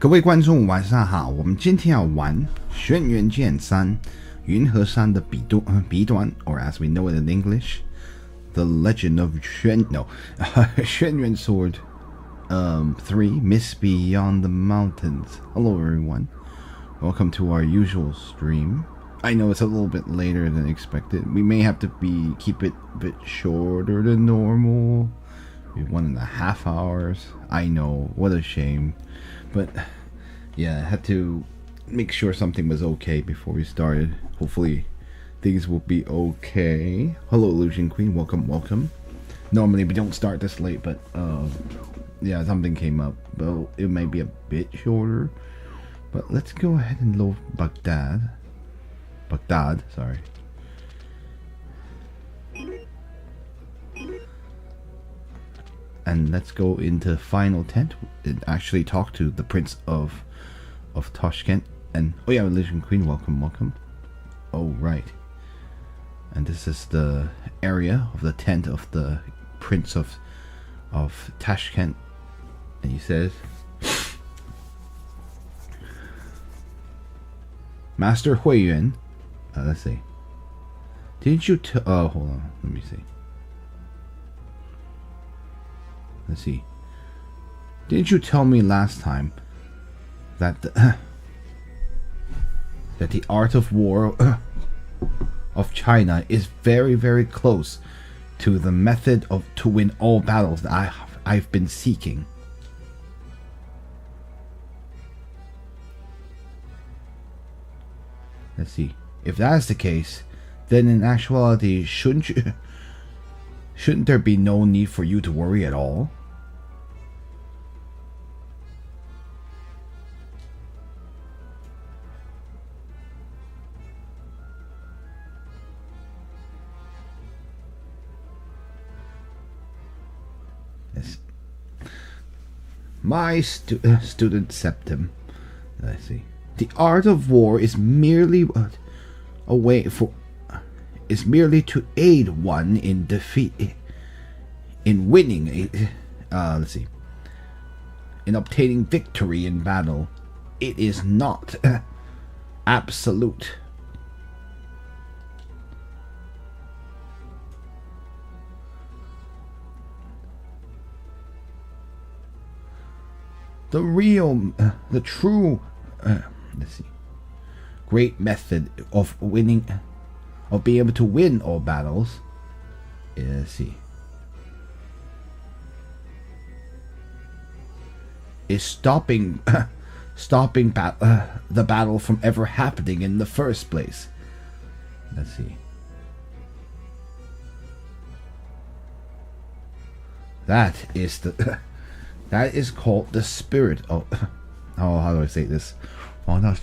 各位观众晚上好，我们今天要玩轩辕剑3云和山的彼端 or as we know it in English, The Legend of Xuan Yuan Sword 3 Miss Beyond the Mountains. Hello everyone, welcome to our usual stream. I know it's a little bit later than expected. We may have to keep it a bit shorter than normal. 1.5 hours. I know, what a shame. But yeah, I had to make sure something was okay before we started. Hopefully things will be okay. Hello Illusion Queen, welcome. Normally we don't start this late, but yeah, something came up. Well, it may be a bit shorter. But let's go ahead and load Baghdad, sorry. And let's go into final tent and actually talk to the Prince of Tashkent. And oh yeah, Illusion Queen, welcome. Oh right. And this is the area of the tent of the Prince of Tashkent. And he says, Master Hui Yuan, let's see. Didn't you hold on, let me see. Let's see. Didn't you tell me last time that that the art of war of China is very, very close to the method to win all battles that I've been seeking? Let's see. If that's the case, then in actuality, shouldn't there be no need for you to worry at all? My student Septim. Let's see. The art of war is merely is merely to aid one in winning. Let's see. In obtaining victory in battle. It is not absolute. The true, let's see, great method of winning, of being able to win all battles, let's see, is stopping the battle from ever happening in the first place. Let's see. That is called the spirit of how do I say this? Like I'm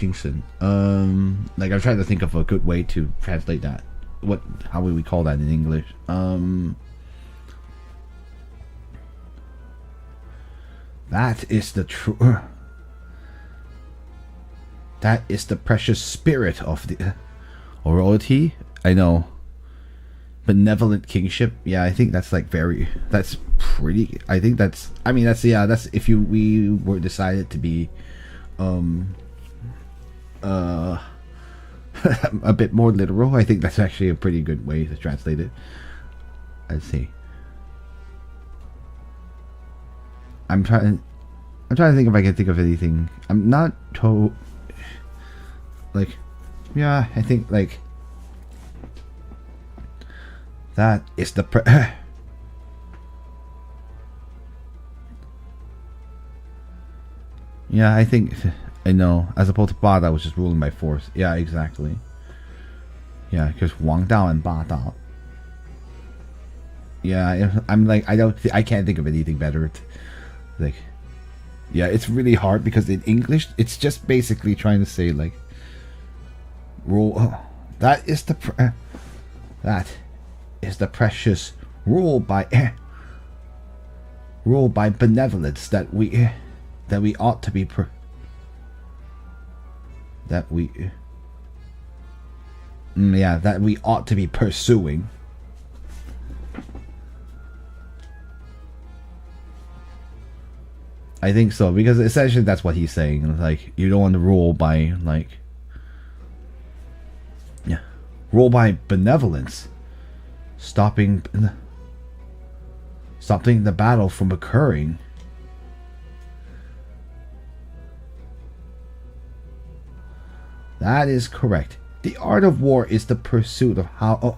trying to think of a good way to translate that. How would we call that in English? That is the true. That is the precious spirit of the royalty. I know. Benevolent kingship. Yeah, I think that's that's pretty. I think that's. I mean, that's if we were decided to be, a bit more literal. I think that's actually a pretty good way to translate it. Let's see. I'm trying to think if I can think of anything. I'm not yeah, I think that is the yeah, I think I know. As opposed to Ba Dao was just ruling by force. Yeah, exactly. Yeah, because Wang Dao and Ba Dao. Yeah, I can't think of anything better. Yeah, it's really hard because in English it's just basically trying to say rule. That is the precious rule by benevolence that we ought to be that we ought to be pursuing. I think so, because essentially that's what he's saying. Like, you don't want to rule by, like, yeah, rule by benevolence, stopping the battle from occurring. That is correct. The art of war is the pursuit of how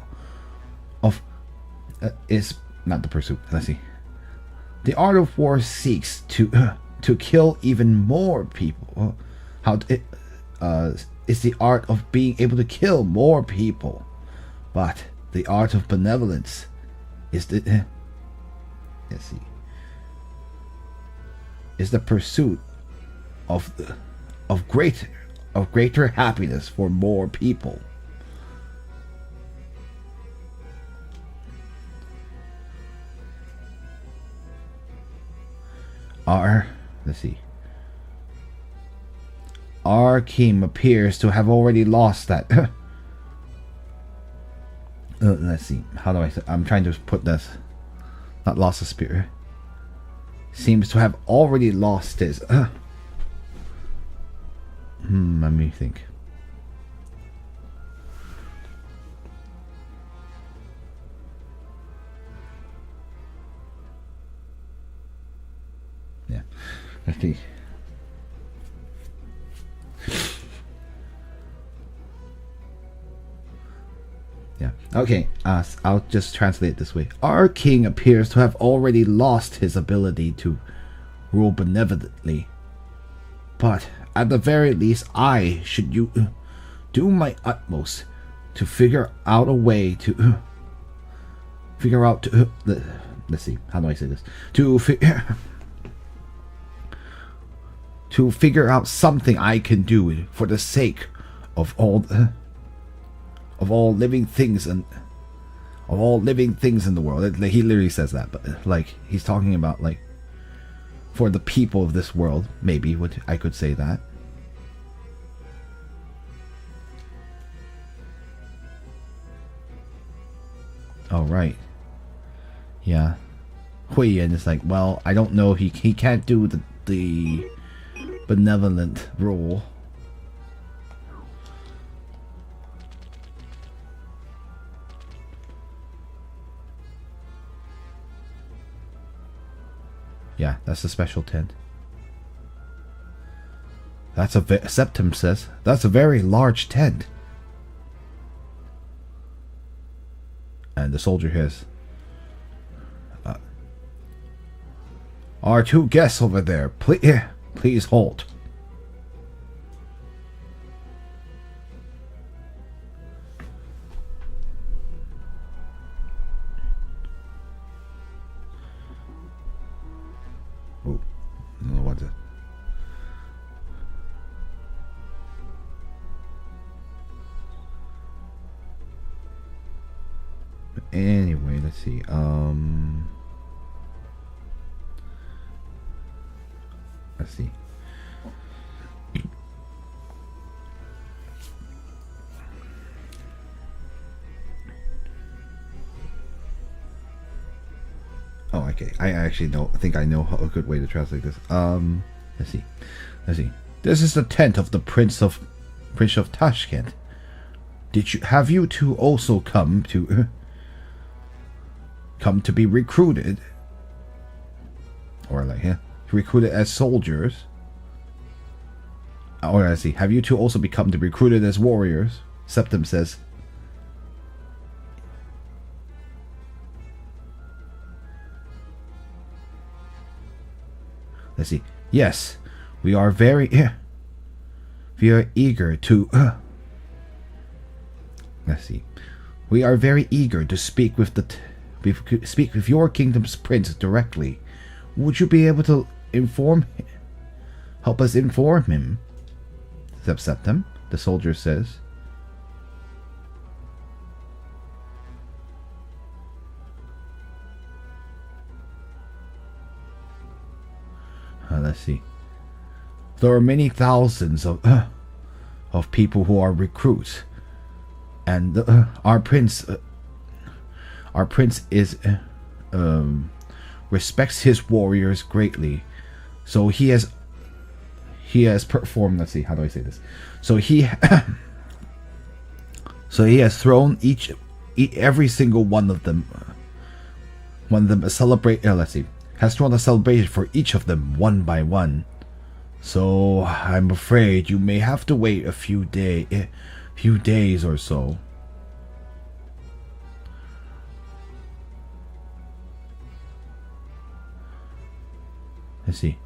is not the pursuit. Let's see. The art of war seeks to kill even more people. It's the art of being able to kill more people. But the art of benevolence is the let's see. Is the pursuit of greater happiness for more people. Let's see. Our king appears to have already lost that. Let's see. How do I say? I'm trying to put this. Not lost the spirit. Seems to have already lost his. Let me think. Yeah. Let's see. Yeah. Okay. I'll just translate it this way. Our king appears to have already lost his ability to rule benevolently. But at the very least, I should do my utmost to figure out a way to figure out to let's see. How do I say this? To figure out something I can do for the sake of all living things and of all living things in the world. He literally says that, but like he's talking about like for the people of this world. Maybe I could say that. Oh right, yeah. Hui Yan is like, well, I don't know. He can't do the benevolent rule. Yeah, that's a special tent. That's Septim says that's a very large tent. And the soldier has our two guests over there. Please hold. Oh, I don't know what to. Anyway, let's see. Let's see. Oh, okay. I actually think I know a good way to translate this. Let's see. This is the tent of the Prince of Tashkent. Have you two also come to be recruited? Or like, yeah, recruited as soldiers? Or I see. Have you two also become recruited as warriors? Septim says. Let's see. Yes, we are eager to. Let's see. We are very eager to speak with your kingdom's prince directly. Would you be able to help us inform him? Septim, the soldier says. Let's see. There are many thousands of people who are recruits, and our prince is respects his warriors greatly. So he has performed. Let's see, how do I say this? So he so he has thrown every single one of them a celebrate. Let's see, has thrown a celebration for each of them one by one. So I'm afraid you may have to wait a few days or so. Let's see.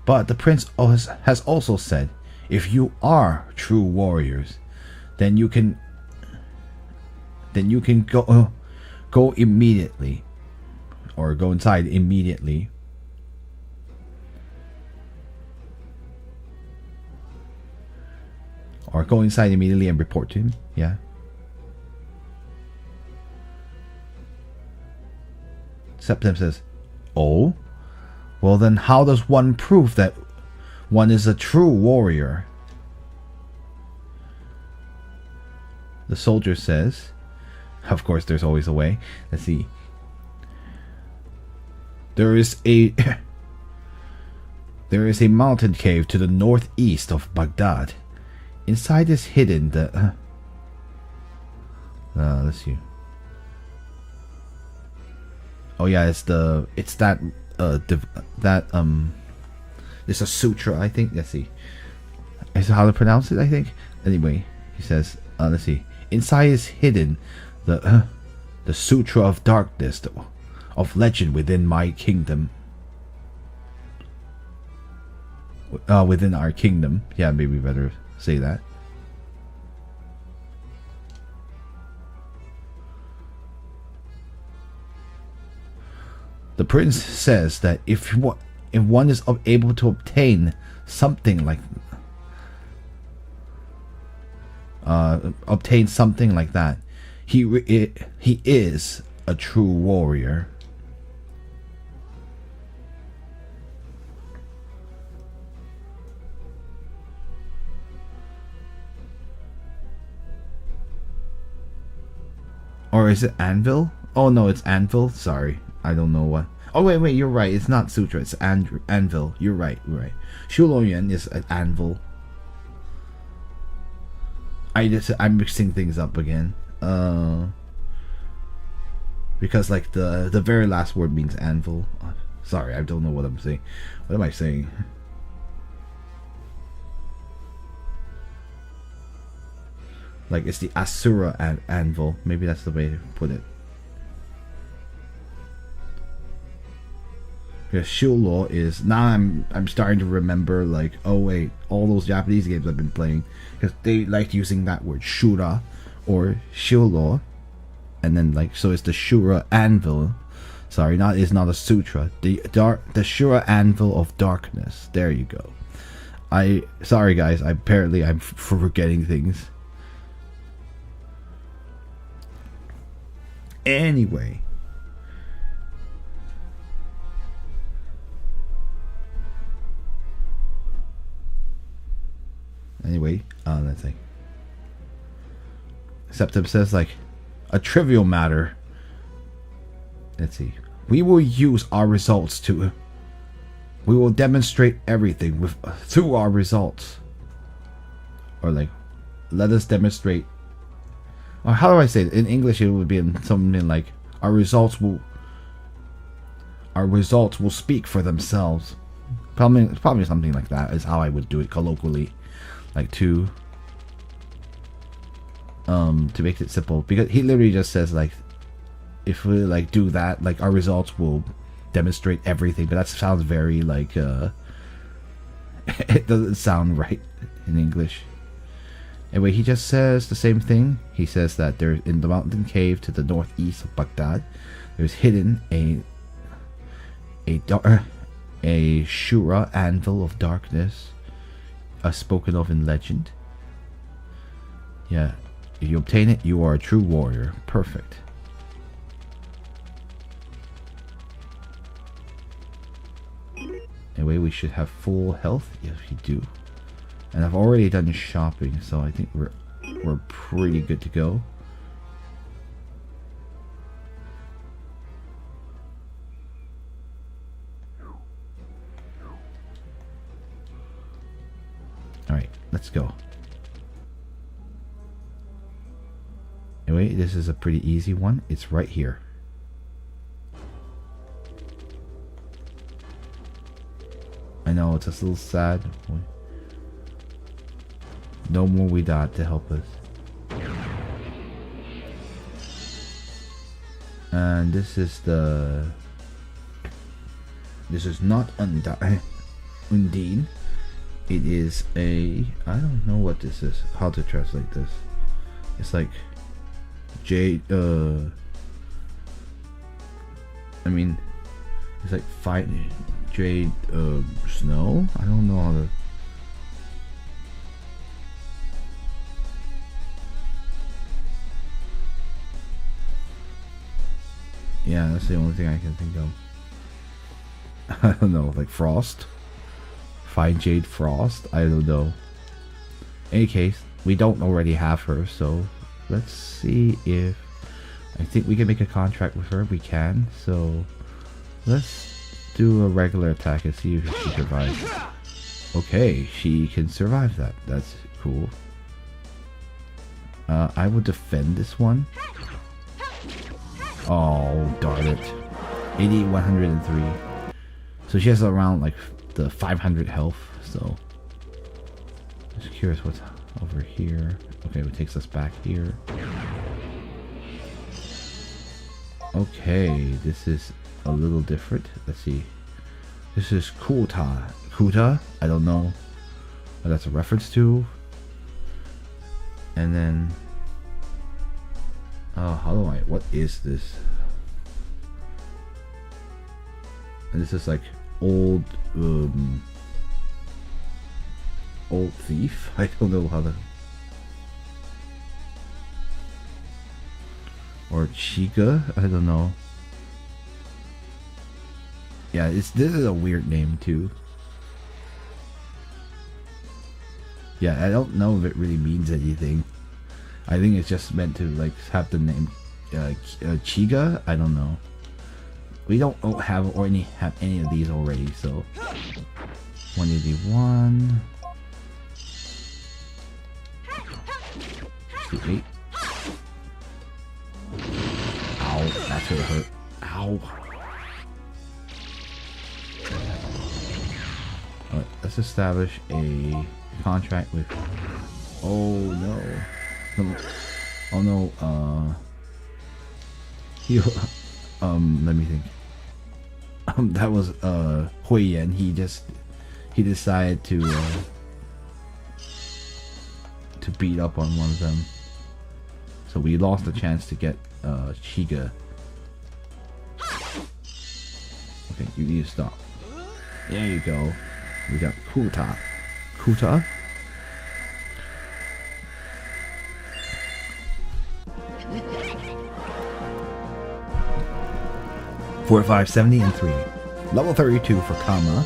But the prince has also said, if you are true warriors, then you can go immediately, or go inside immediately. Or go inside immediately and report to him. Yeah. Septim says, oh? Well then, how does one prove that one is a true warrior? The soldier says, of course there's always a way. Let's see. There is a mountain cave to the northeast of Baghdad. Inside is hidden the let's see. Oh yeah, it's that it's a sutra, I think. Let's see. Is how to pronounce it, I think. Anyway, he says, let's see. Inside is hidden the sutra of darkness, of legend within my kingdom. Within our kingdom. Yeah, maybe better say that. The prince says that if one is able to obtain something like that, he is a true warrior. Or is it anvil? Oh no, it's anvil. Sorry, I don't know what. Oh wait, you're right. It's not sutra. It's anvil. You're right. Xuan Yuan is an anvil. I'm mixing things up again. Because like the very last word means anvil. Sorry, I don't know what I'm saying. What am I saying? Like it's the Asura anvil. Maybe that's the way to put it. Because Shulo is now I'm starting to remember, like, oh wait, all those Japanese games I've been playing, because they like using that word Shura or Shulo, and then like so it's the Shura anvil. Sorry, it's not a sutra. The Shura anvil of darkness. There you go. Sorry guys. I'm forgetting things. Anyway. Let's see. Septim says, like, a trivial matter. Let's see. We will use our results to. We will demonstrate everything through our results. Or like, let us demonstrate. Or how do I say it? In English, it would be something like, our results will speak for themselves. Probably something like that is how I would do it colloquially. Like to make it simple, because he literally just says, like, if we like do that, like our results will demonstrate everything, but that sounds very like it doesn't sound right in English. Anyway, he just says the same thing. He says that there's in the mountain cave to the northeast of Baghdad, there's hidden a Shura anvil of darkness, spoken of in legend. Yeah, if you obtain it, you are a true warrior. Perfect. Anyway, we should have full health. Yes, we do. And I've already done shopping, so I think we're pretty good to go. let's go. Anyway, this is a pretty easy one. It's right here. I know it's a little sad. No more Widad to help us. And this is the... This is not Undine. It is a... I don't know what this is. How to translate this. It's like... Jade... I mean... It's like Jade... Snow? I don't know how to... Yeah, that's the only thing I can think of. I don't know, like Frost? Fine Jade Frost? I don't know. In any case, we don't already have her, so let's see if... I think we can make a contract with her. We can, so let's do a regular attack and see if she survives. Okay, she can survive that. That's cool. I will defend this one. Oh, darn it. 80, 103. So she has around like the 500 health, so... Just curious what's over here. Okay, it takes us back here. Okay, this is a little different. Let's see. This is Kuta. Kuta? I don't know what that's a reference to. And then... Oh, how do I... What is this? And this is like old... old thief? I don't know how to... Or Chica? I don't know. Yeah, this is a weird name too. Yeah, I don't know if it really means anything. I think it's just meant to like have the name Chiga. I don't know. We don't have any of these already, so 181. 68. Ow, that's gonna hurt. Ow. Alright, let's establish a contract with... Oh no. Oh no, let me think. That was Hui Yan. He decided to beat up on one of them. So we lost the chance to get Chiga. Okay, you need to stop. There you go. We got Kuta. Kuta? Four, 5, 70, and 3. Level 32 for Kama.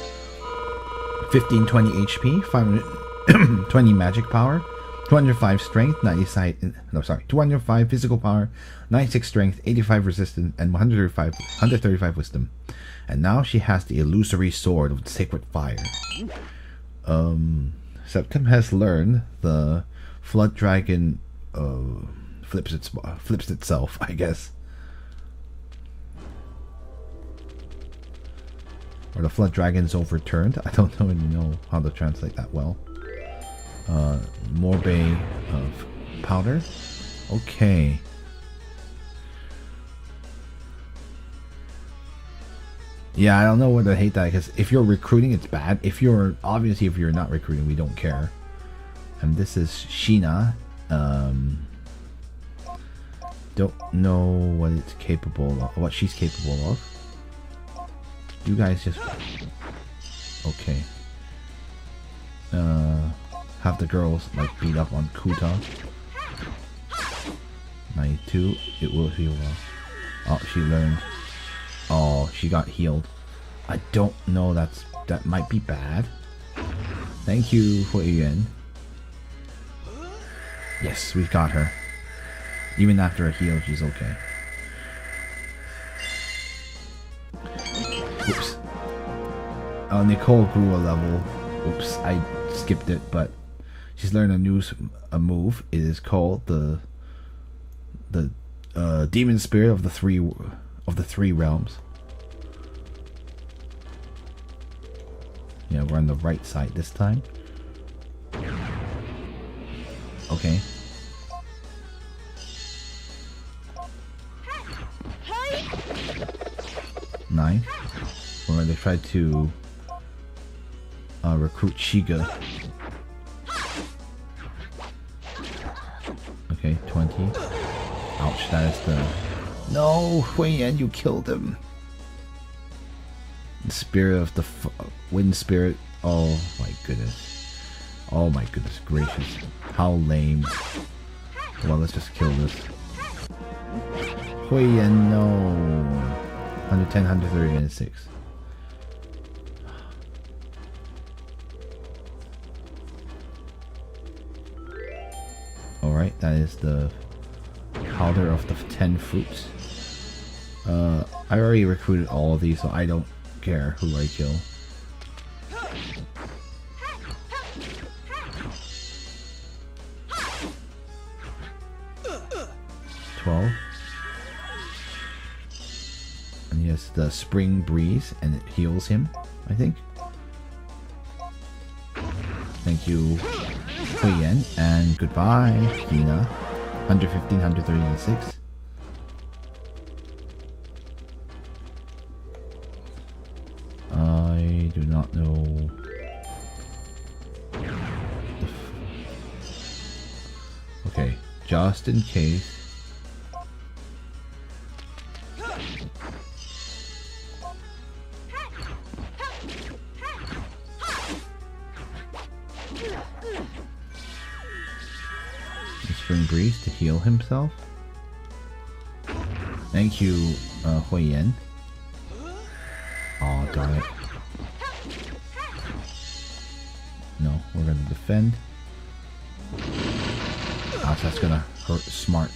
1520 HP, 520 magic power, 205 strength, 205 physical power, 96 strength, 85 resistance, and 135 wisdom. And now she has the illusory sword of sacred fire. Septim has learned the flood dragon flips itself, I guess. Or the flood dragon's overturned. I don't really know how to translate that well. Morbe of powder. Okay. Yeah, I don't know whether to hate that, because if you're recruiting, it's bad. If you're not recruiting, we don't care. And this is Sheena. Don't know what it's capable of, what she's capable of. You guys just... Okay. Have the girls like beat up on Kuta. 92. It will heal well. Oh, she learned. Oh, she got healed. I don't know, that might be bad. Thank you, Hui Yuan. Yes, we got her. Even after a heal, she's okay. Oops. Nicole grew a level. Oops, I skipped it, but He's learned a move. It is called the demon spirit of the three realms. Yeah, we're on the right side this time. Okay. Nice. We're going to try to recruit Shiga. Okay, 20. Ouch, that is the... No, Xuan Yuan, you killed him. The spirit of the wind spirit. Oh my goodness. Oh my goodness gracious. How lame. Well, let's just kill this. Xuan Yuan, no. 110, 130, and 6. Alright, that is the powder of the 10 fruits. I already recruited all of these, so I don't care who I kill. And he has the spring breeze, and it heals him, I think. Thank you, Xuan Yuan, and goodbye, Hina. 115, 130, and 6. I do not know. Okay, just in case. Spring breeze to heal himself. Thank you, Xuan Yuan. Oh, darn it. No, we're gonna defend. Ah, so that's gonna hurt smart.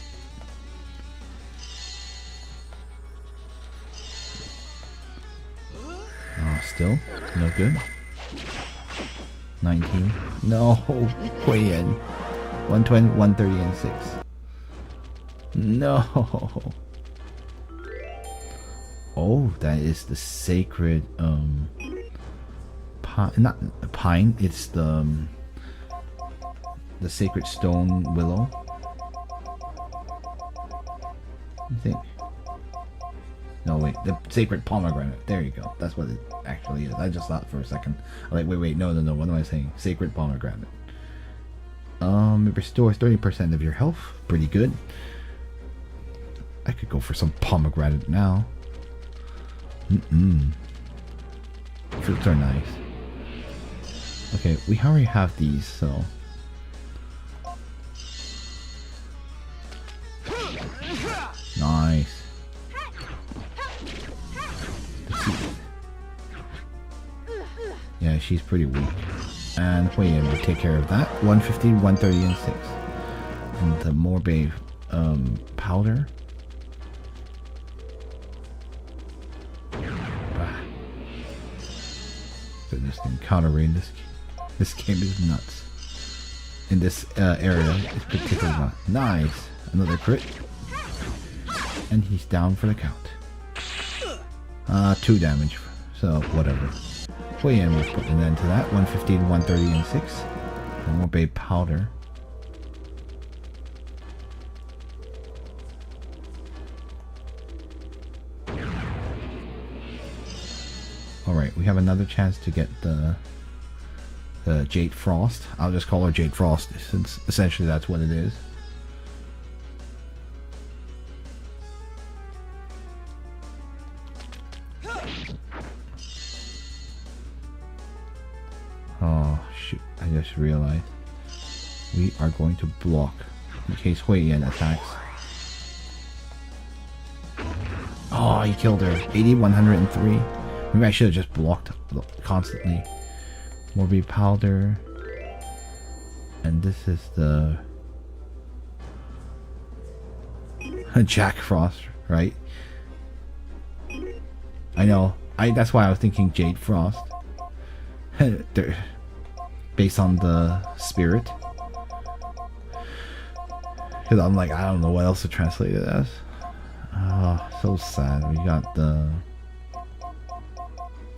Oh, still no good. 19. No, Xuan Yuan. 120, 130, and 6. No. Oh, that is the sacred pine, not pine, it's the sacred stone willow, I think. No, wait, the sacred pomegranate. There you go. That's what it actually is. I just thought for a second. I'm like, wait, no. What am I saying? Sacred pomegranate. It restores 30% of your health. Pretty good. I could go for some pomegranate now. Fruits are nice. Okay, we already have these, so... Nice. Yeah, she's pretty weak. And Xuan Yuan will take care of that. 150, 130, and 6. And the Morbe powder. Goodness, encountering this game is nuts. In this area, it's particularly not. Nice. Another crit. And he's down for the count. 2 damage. So, whatever. Xuan Yuan will put an end to that. 115, 130, and 6. And more Babe powder. Alright, we have another chance to get the Jade Frost. I'll just call her Jade Frost, since essentially that's what it is. Oh, shoot. I just realized. We are going to block in case Xuan Yuan attacks. Oh, he killed her. 80, 103. Maybe I should have just blocked constantly. Morbe powder. And this is the... Jack Frost, right? I know. That's why I was thinking Jade Frost. Based on the spirit. Because I'm like, I don't know what else to translate it as. Oh, so sad. We got the...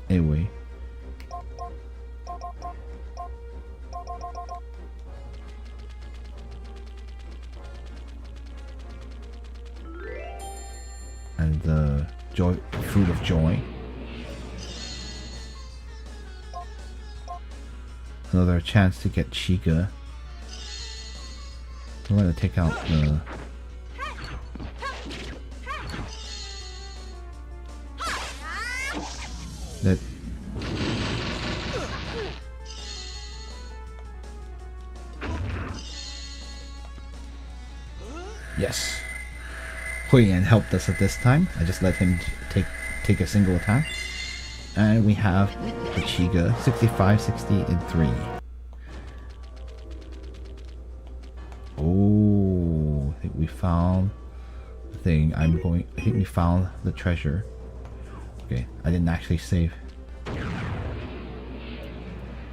Anyway. And the joy, fruit of joy. Another chance to get Chica. I'm gonna take out the... That... Yes. Hui Yan helped us at this time. I just let him take a single attack. And we have the Chiga, 65, 60, and 3. Oh, I think we found the thing. I think we found the treasure. Okay, I didn't actually save.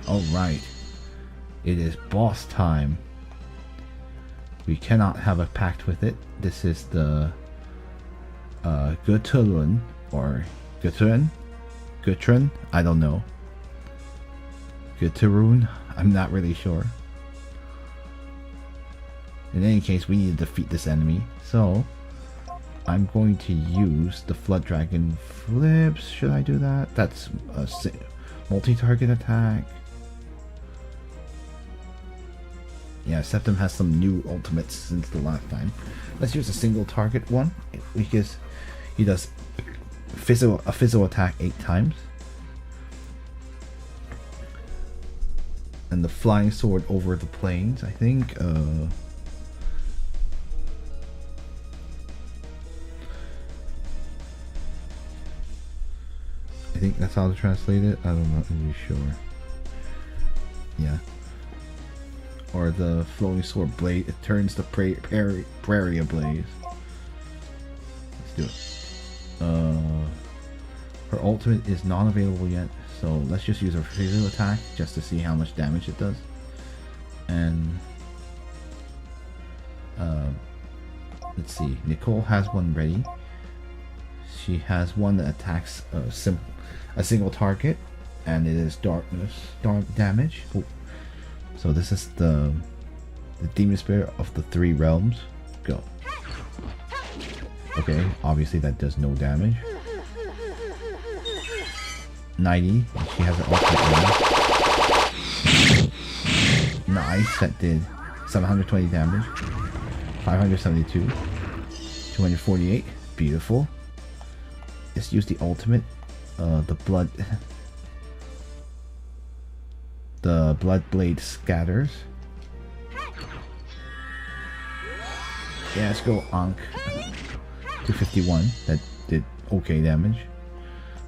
Alright. It is boss time. We cannot have a pact with it. This is the Gutulun or Gutun? Gutrin? I don't know. Guturun? I'm not really sure. In any case, we need to defeat this enemy. So, I'm going to use the Flood Dragon Flips. Should I do that? That's a multi-target attack. Yeah, Septim has some new ultimates since the last time. Let's use a single target one because he does a physical attack 8 times. And the flying sword over the plains, I think. I think that's how to translate it. I don't know, I'm really sure. Yeah. Or the flowing sword blade, it turns the prairie ablaze. Let's do it. Her ultimate is not available yet, so let's just use her physical attack just to see how much damage it does. And let's see, Nicole has one ready. She has one that attacks a single target, and it is dark damage. Oh. So this is the demon spirit of the 3 realms. Go. Okay, obviously that does no damage. 90. She has an ultimate. Nice. That did 720 damage. 572. 248. Beautiful. Let's use the ultimate. The blood. The blood blade scatters. Yeah, let's go Ankh. 251. That did okay damage.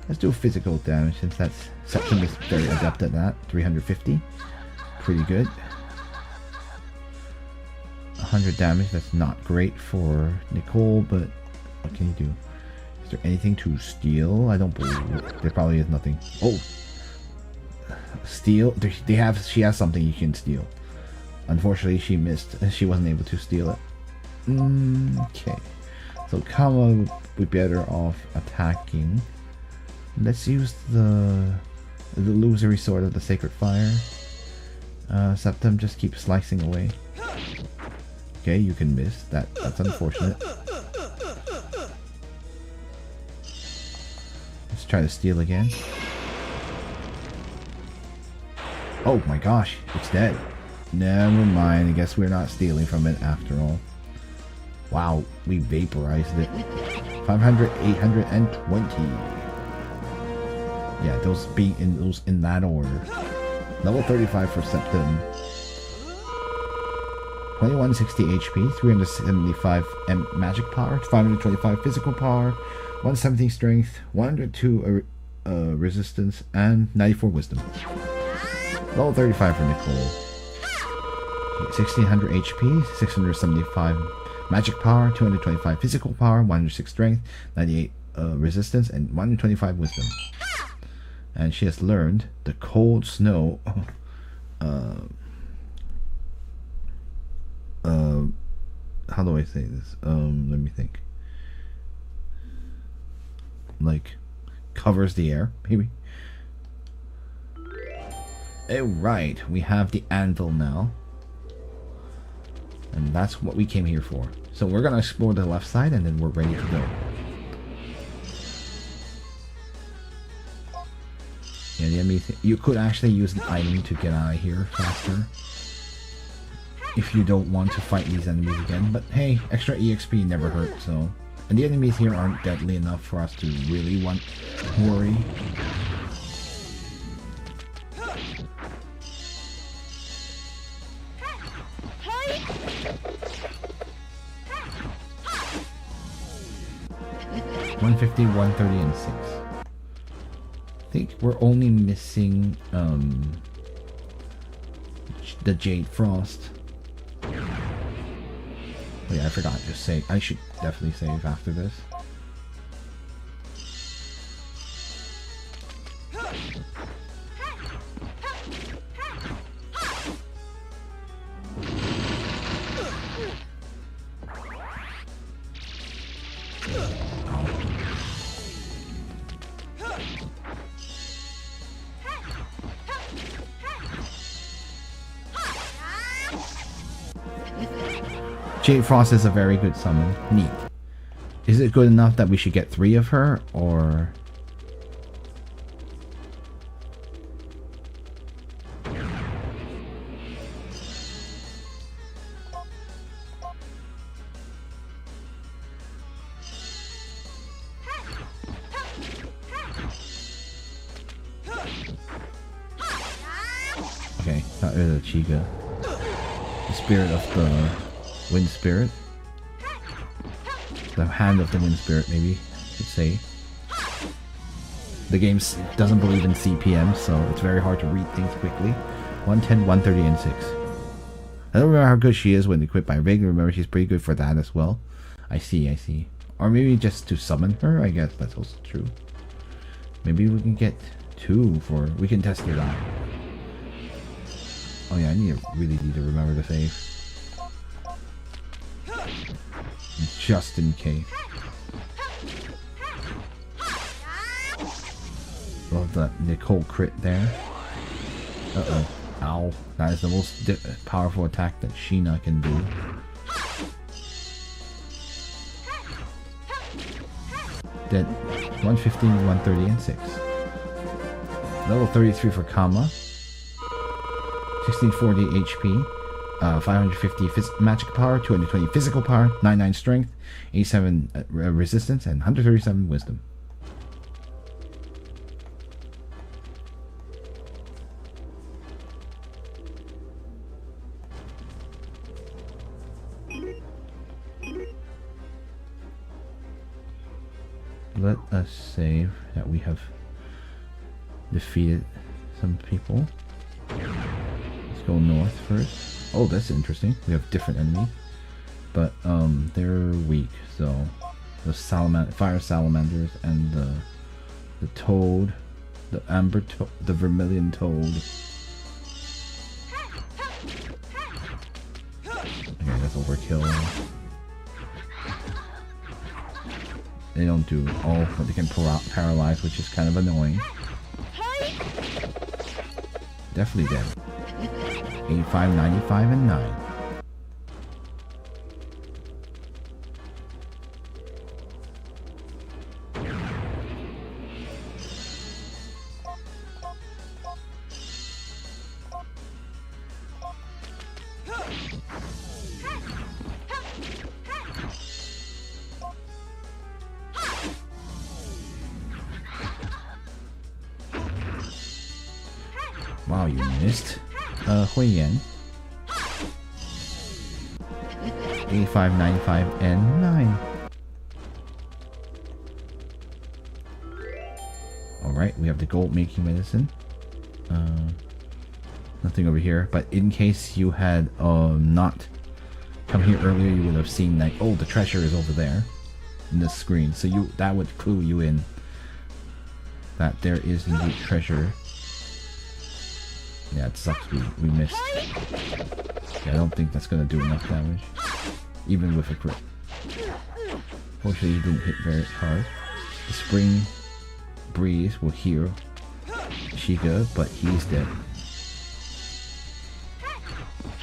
Let's do physical damage since that's Septim is very adept at that. 350. Pretty good. 100 damage. That's not great for Nicole, but what can you do? Is there anything to steal? I don't believe there probably is nothing. Oh, steal. She has something you can steal. Unfortunately, she missed. She wasn't able to steal it. Okay. So Kama would be better off attacking. Let's use the illusory sword of the sacred fire. Septim just keeps slicing away. Okay, you can miss. That's unfortunate. Let's try to steal again. Oh my gosh, it's dead. Never mind, I guess we're not stealing from it after all. Wow, we vaporized it. 500, 820. Yeah, those being in that order. Level 35 for Septim. 2160 HP, 375 magic power, 525 physical power, 170 strength, 102 resistance, and 94 wisdom. Level 35 for Nicole. 1600 HP, 675 magic power, 225 physical power, 106 strength, 98 resistance, and 125 wisdom. And she has learned the cold snow how do I say this? Let me think. Like, covers the air, maybe. Alright, we have the anvil now. And that's what we came here for. So we're gonna explore the left side and then we're ready to go. Yeah, the enemy you could actually use the item to get out of here faster. If you don't want to fight these enemies again. But hey, extra EXP never hurt, so. And the enemies here aren't deadly enough for us to really worry. 150, 130, and 6. I think we're only missing the Jade Frost. Oh yeah, I forgot to say. I should definitely save after this. Jade Frost is a very good summon. Neat. Is it good enough that we should get 3 of her, or... Okay, got rid of Chiga. The spirit of the Wind Spirit. The hand of the Wind Spirit, maybe I should say. The game doesn't believe in CPM, so it's very hard to read things quickly. 110, 130, and 6. I don't remember how good she is when equipped by Rig. Remember, she's pretty good for that as well. I see. Or maybe just to summon her, I guess that's also true. Maybe we can get 2 for... We can test it out. Oh yeah, I really need to remember to save. Just in case. Love that Nicole crit there. Uh-oh. Ow. That is the most powerful attack that Sheena can do. Dead. 115, 130, and 6. Level 33 for Kama. 1640 HP. 550 magic power, 220 physical power, 99 strength, 87 resistance, and 137 wisdom. Let us save that we have defeated some people. Let's go north first. Oh, that's interesting. We have different enemies, but they're weak. So the fire salamanders and the toad, the amber toad, the vermilion toad. Okay, that's overkill. They don't do all, but they can paralyze, which is kind of annoying. Definitely dead. 85, 95, and 9. Wow, you missed. Hui Yan. 85, 95, and 9. Alright, we have the gold making medicine. Nothing over here, but in case you had not come here earlier, you would have seen like, oh, the treasure is over there in the screen. So that would clue you in that there is indeed treasure. Yeah, it sucks we missed. Yeah, I don't think that's gonna do enough damage. even with a crit. Fortunately, he didn't hit very hard. The Spring Breeze will heal Sheikah, but he's dead.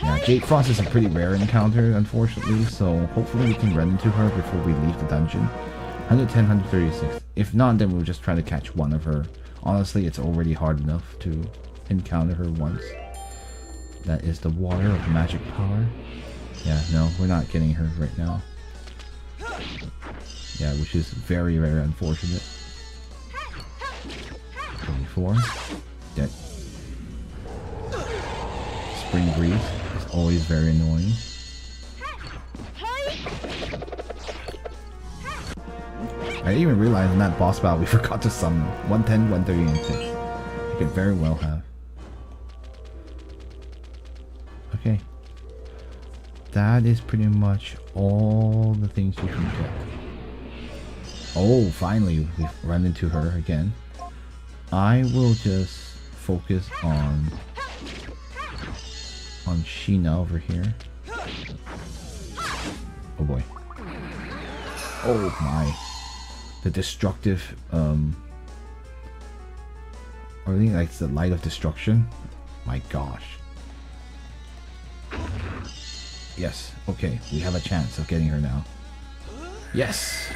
Yeah, Jade Frost is a pretty rare encounter, unfortunately, so hopefully we can run into her before we leave the dungeon. 110, 136. If not, then we'll just try to catch one of her. Honestly, it's already hard enough to encounter her once. That is the water of magic power. Yeah, no, we're not getting her right now. Yeah, which is very, very unfortunate. 24. Dead. Spring Breeze is always very annoying. I didn't even realize in that boss battle we forgot to summon 110, 130, and 6. We could very well have. Okay. That is pretty much all the things you can get. Oh, finally we've run into her again. I will just focus on Sheena over here. Oh boy. Oh my. The destructive, or I think like the light of destruction. My gosh. Yes, okay, we have a chance of getting her now. Yes!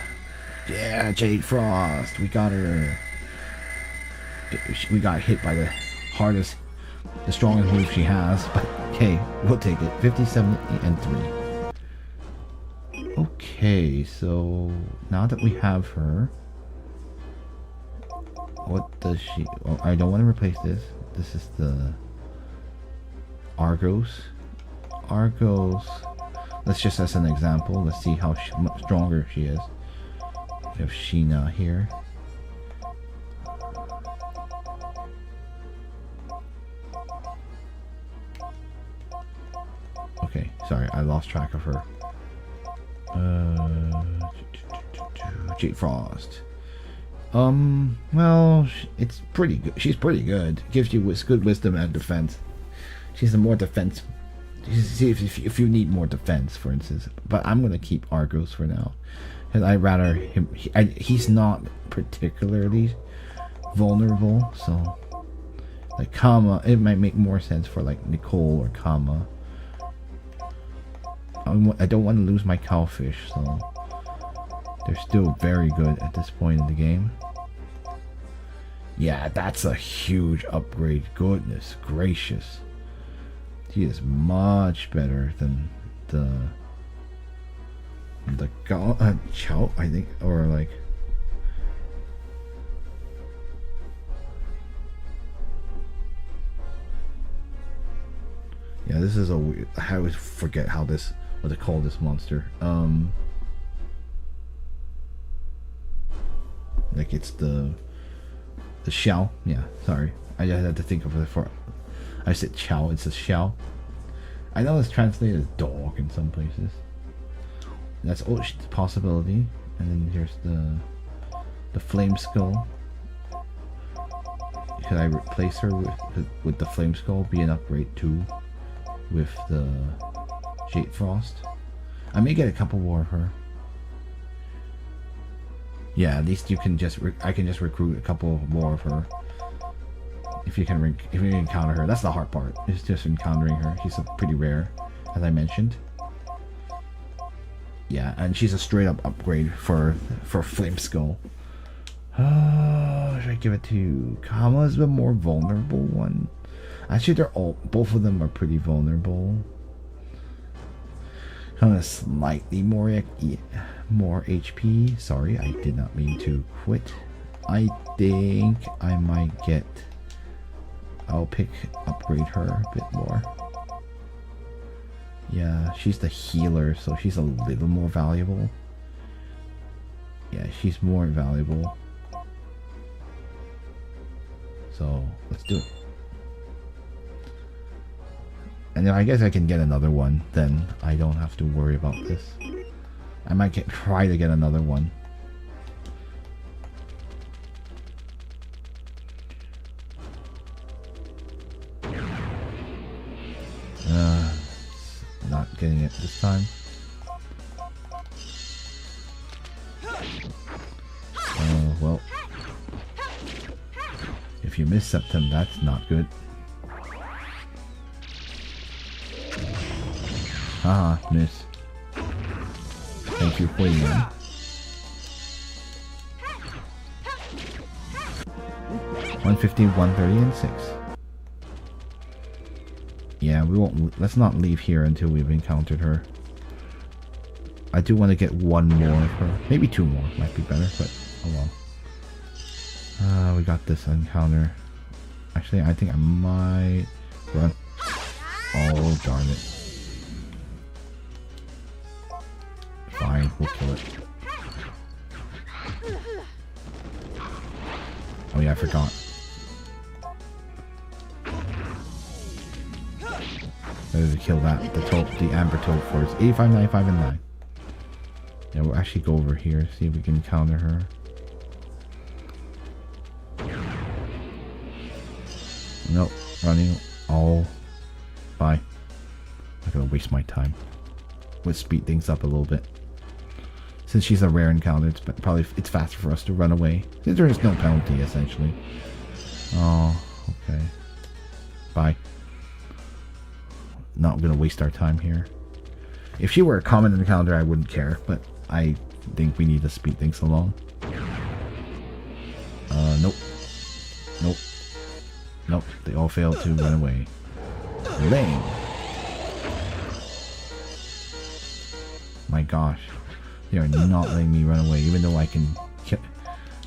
Yeah, Jade Frost, we got her. We got hit by the hardest, the strongest move she has, but hey, we'll take it. 50, 70, and 3. Okay, so now that we have her, what does she... Oh, I don't want to replace this. This is the Argos. Argos, let's just as an example, let's see how much stronger she is. We have Sheena here. Okay, sorry, I lost track of her. Jade Frost. Well, it's pretty good. She's pretty good. Gives you good wisdom and defense. She's a more defense. See if you need more defense, for instance. But I'm gonna keep Argos for now, and I'd rather him. He's not particularly vulnerable, so like Kama, it might make more sense for like Nicole or Kama. I don't want to lose my cowfish, so they're still very good at this point in the game. Yeah, that's a huge upgrade. Goodness gracious. He is much better than the Chow, I think, or like yeah, this is a weird, I always forget how this, what to call this monster. Like it's the Xiao. Yeah, sorry, I just had to think of it for. I said Chow, it's a Xiao. I know it's translated as dog in some places. That's a possibility. And then here's the Flame Skull. Could I replace her with the Flame Skull? Be an upgrade too with the Jade Frost. I may get a couple more of her. Yeah, at least you can just I can just recruit a couple more of her. If you can encounter her, that's the hard part. It's just encountering her. She's pretty rare, as I mentioned. Yeah, and she's a straight up upgrade for Flame Skull. Should I give it to Kama's the more vulnerable one? Actually, both of them are pretty vulnerable. Kind of slightly more HP. Sorry, I did not mean to quit. I think I might get. I'll upgrade her a bit more. Yeah, she's the healer, so she's a little more valuable. Yeah, she's more valuable. So let's do it. And then I guess I can get another one. Then I don't have to worry about this. I might try to get another one. Not getting it this time. Well, if you miss Septem, that's not good. Haha, miss. Thank you, Xuan Yuan. $150, $130, and 6. Yeah, we won't. Let's not leave here until we've encountered her. I do want to get one more of her. Maybe 2 more might be better, but oh well. We got this encounter. Actually, I think I might run. Oh, darn it. Fine, we'll kill it. Oh yeah, I forgot. Better to kill that. The amber toad first. 85, 95, and 9. Yeah, we'll actually go over here, see if we can counter her. Nope, running. Oh, bye. I'm not gonna waste my time. Let's speed things up a little bit. Since she's a rare encounter, it's faster for us to run away. Since there is no penalty, essentially. Oh, okay. Bye. Not gonna waste our time here. If she were a common encounter, I wouldn't care, but I think we need to speed things along. Nope. Nope. Nope. They all failed to run away. Lame. My gosh. They are not letting me run away, even though I can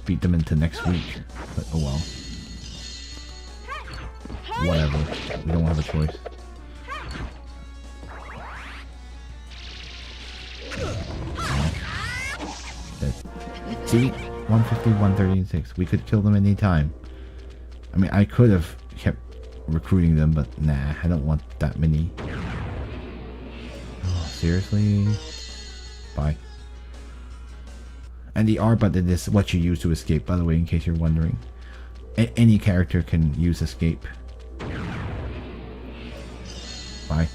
beat them into next week. But oh well. Whatever. We don't have a choice. See? 150, 130, and 6. We could kill them anytime. I mean, I could have kept recruiting them, but nah, I don't want that many. Oh, seriously? Bye. And the R button is what you use to escape, by the way, in case you're wondering. Any character can use escape. Bye.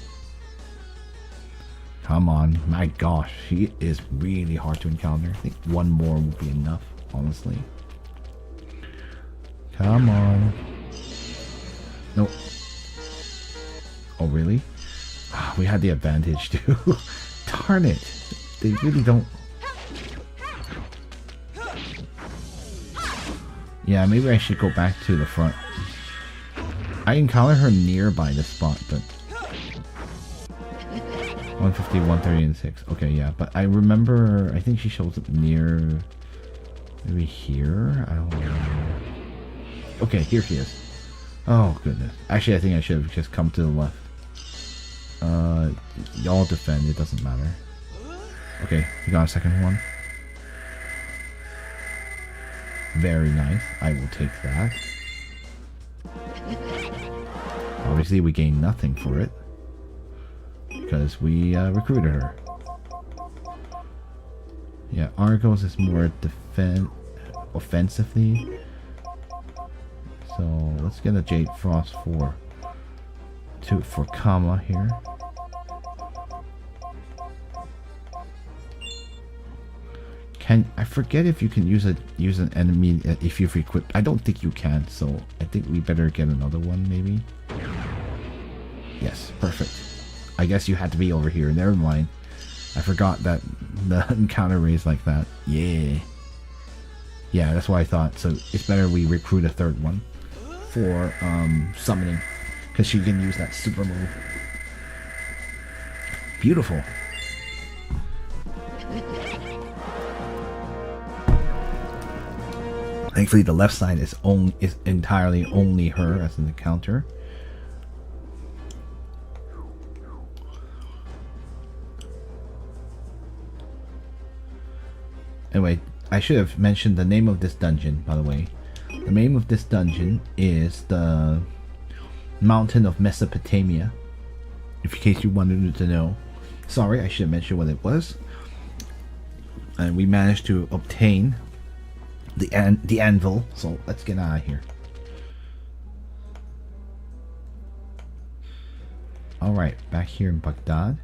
Come on. My gosh, she is really hard to encounter. I think one more will be enough, honestly. Come on. Nope. Oh, really? We had the advantage, too. Darn it. They really don't... Yeah, maybe I should go back to the front. I encountered her nearby this spot, but... 150, 130, and 6. Okay, yeah, but I remember... I think she shows up near... Maybe here? I don't know. Okay, here she is. Oh, goodness. Actually, I think I should have just come to the left. Y'all defend, it doesn't matter. Okay, you got a second one. Very nice. I will take that. Obviously, we gain nothing for it. Because we recruited her. Yeah, Argos is more offensively. So let's get a Jade Frost for Kama here. I forget if you can use an enemy if you've equipped. I don't think you can, so I think we better get another one maybe. Yes, perfect. I guess you had to be over here. Never mind. I forgot that the encounter raise like that. Yeah. Yeah, that's what I thought. So it's better we recruit a third one for summoning, because she can use that super move. Beautiful. Thankfully, the left side is entirely only her as an encounter. Anyway, I should have mentioned the name of this dungeon, by the way. The name of this dungeon is the Mountain of Mesopotamia, in case you wanted to know. Sorry, I should have mentioned what it was. And we managed to obtain the anvil, so let's get out of here. Alright, back here in Baghdad.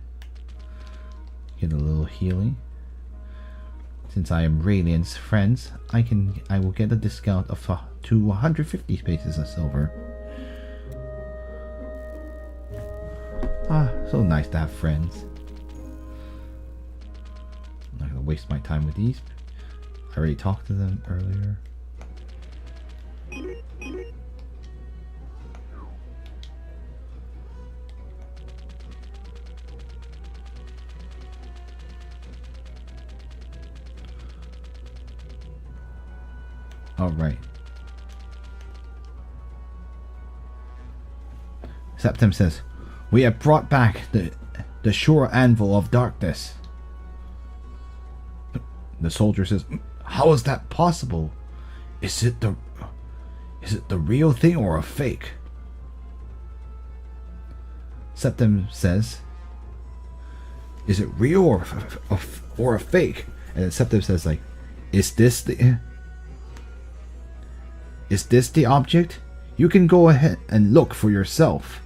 Get a little healing. Since I am Radiant's friends, I will get a discount of to 150 pieces of silver. Ah, so nice to have friends. I'm not gonna waste my time with these. I already talked to them earlier. All right. Septim says, "We have brought back the sure anvil of darkness." The soldier says, "How is that possible? Is it the real thing or a fake?" Septim says, "Is it real or a fake?" And then Septim says, like, Is this the object? You can go ahead and look for yourself."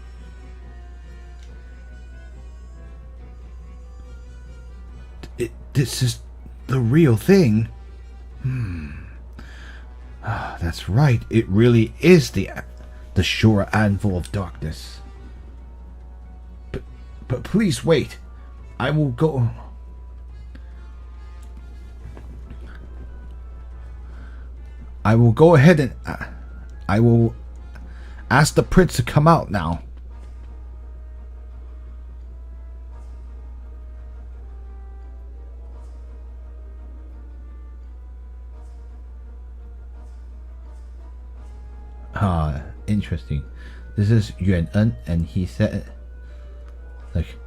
This is the real thing. That's right. It really is the sure anvil of darkness. But please wait. I will go. I will go ahead and I will ask the prince to come out now. Interesting. This is Yuan, and he said, like,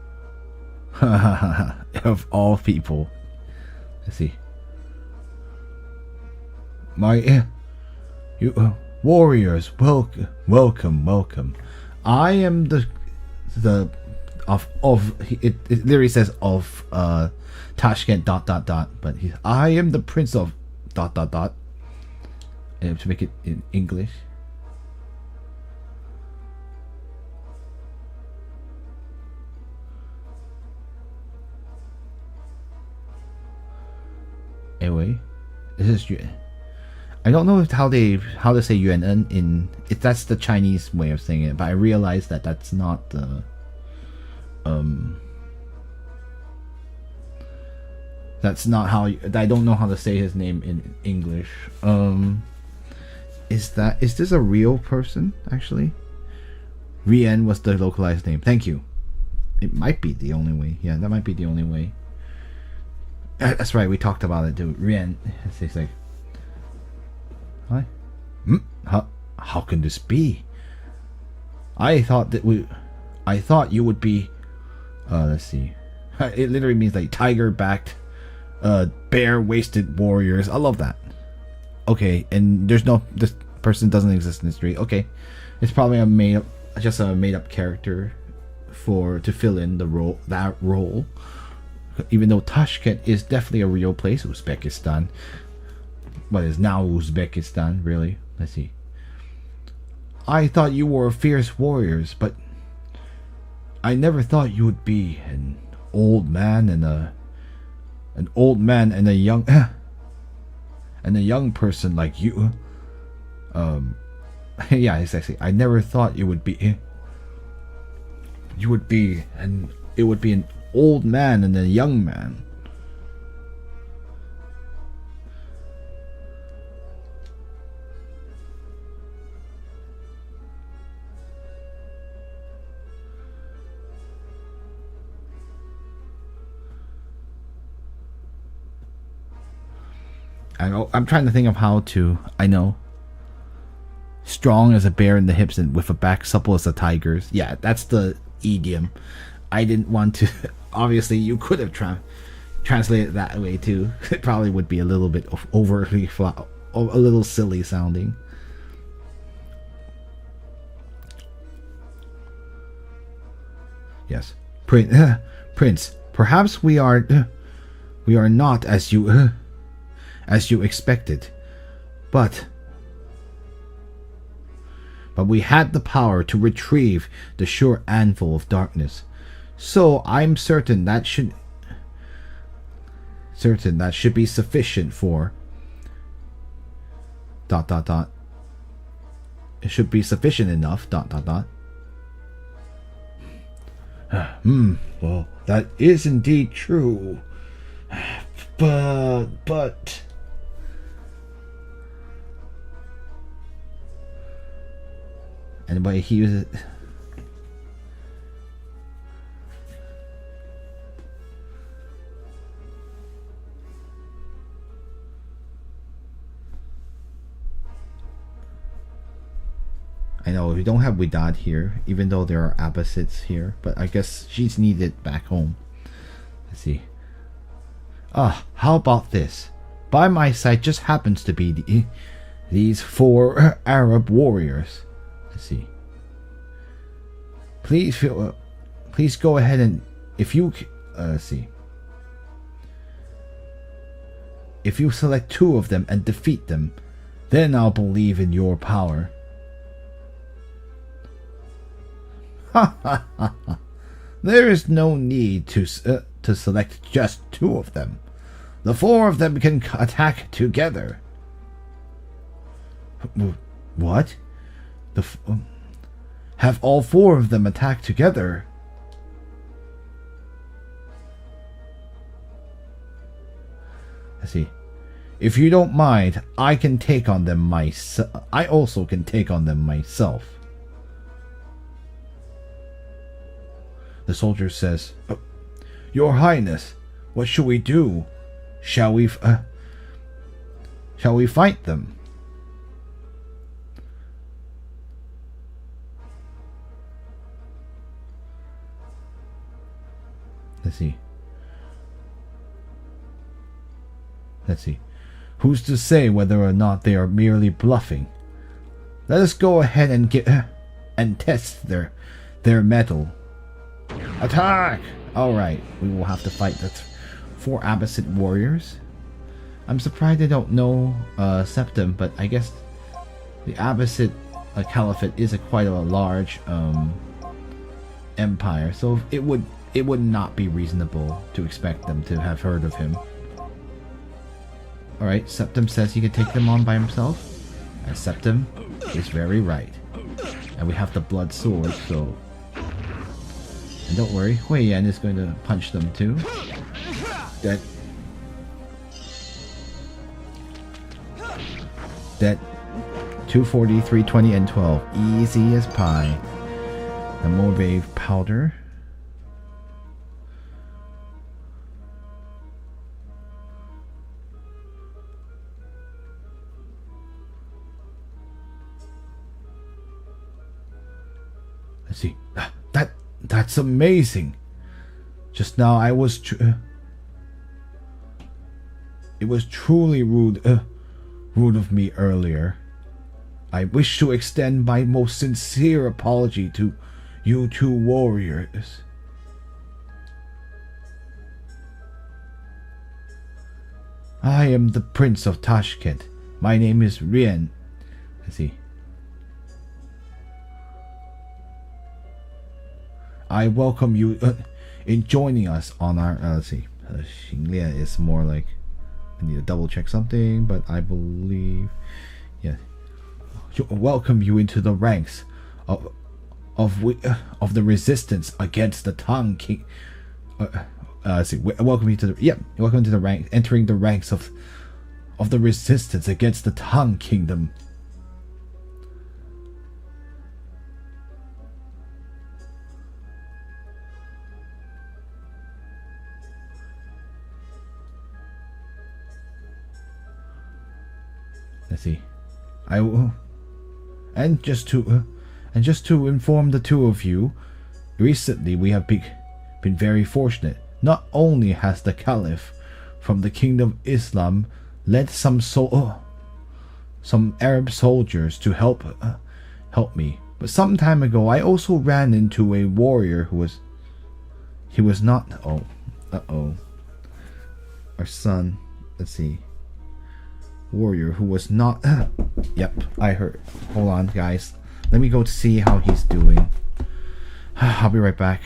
of all people. Let's see. You warriors, welcome. I am the it literally says of Tashkent ... but I am the prince of ... And to make it in English. Anyway, this is Yuan. I don't know how to say Yuan in if that's the Chinese way of saying it, but I realized that that's not the that's not how I don't know how to say his name in English. Is this a real person actually? Rian was the localized name. Thank you. It might be the only way. Yeah, that might be the only way. That's right. We talked about it, dude. Rian. It's like, hi. How can this be? I thought you would be. Let's see. It literally means like tiger-backed, bare-waisted warriors. I love that. Okay, and this person doesn't exist in history. Okay, it's probably just a made-up character to fill in that role. Even though Tashkent is definitely a real place, Uzbekistan. What is now Uzbekistan, really? Let's see. I thought you were fierce warriors, but I never thought you would be an old man and a young and a young person like you. Yeah, exactly. I never thought it would be an old man and a young man. I'm trying to think of how to. I know. Strong as a bear in the hips and with a back supple as a tiger's. Yeah, that's the idiom. I didn't want to. Obviously, you could have translated it that way too. It probably would be a little bit overly a little silly sounding. Yes, Prince. Perhaps we are not as you expected, but we had the power to retrieve the sure anvil of darkness. So I'm certain that certain that should be sufficient for dot dot dot. It should be sufficient enough dot dot dot. Well, that is indeed true. But anybody he was I know we don't have Widad here, even though there are Abbasids here, but I guess she's needed back home. Let's see. How about this? By my side just happens to be these 4 Arab warriors. Let's see. Please go ahead and if you let's see. If you select 2 of them and defeat them, then I'll believe in your power. There is no need to select just 2 of them. The 4 of them can attack together. What? Have all 4 of them attack together? Let's see. If you don't mind, I can take on them myself. I also can take on them myself. The soldier says, Your Highness, what should we do? Shall we fight them? Let's see. Who's to say whether or not they are merely bluffing? Let us go ahead and test their mettle. Attack! Alright, we will have to fight the 4 Abbasid warriors. I'm surprised they don't know Septim, but I guess the Abbasid Caliphate is quite a large empire, so it would not be reasonable to expect them to have heard of him. Alright, Septim says he can take them on by himself, and Septim is very right. And we have the blood sword, so... And don't worry, Hui Yan is going to punch them too. That 240, 320, and 12. Easy as pie. The Morvave powder. Let's see. That's amazing. Just now I was it was truly rude of me earlier. I wish to extend my most sincere apology to you 2 warriors. I am the Prince of Tashkent. My name is Rian. Let's see. I welcome you in joining us on our let's see. Xinglia is more like I need to double check something, but I believe yeah. Welcome you into the ranks of the resistance against the Tang King. Let's see. Welcome you to the welcome to the rank, entering the ranks of the resistance against the Tang Kingdom. Let's see. I will, and just to inform the 2 of you, recently we have been very fortunate. Not only has the Caliph from the Kingdom of Islam led some Arab soldiers to help me, but some time ago I also ran into a warrior who was not. Our son. Let's see. Warrior who was not. Yep, I heard. Hold on, guys. Let me go to see how he's doing. I'll be right back.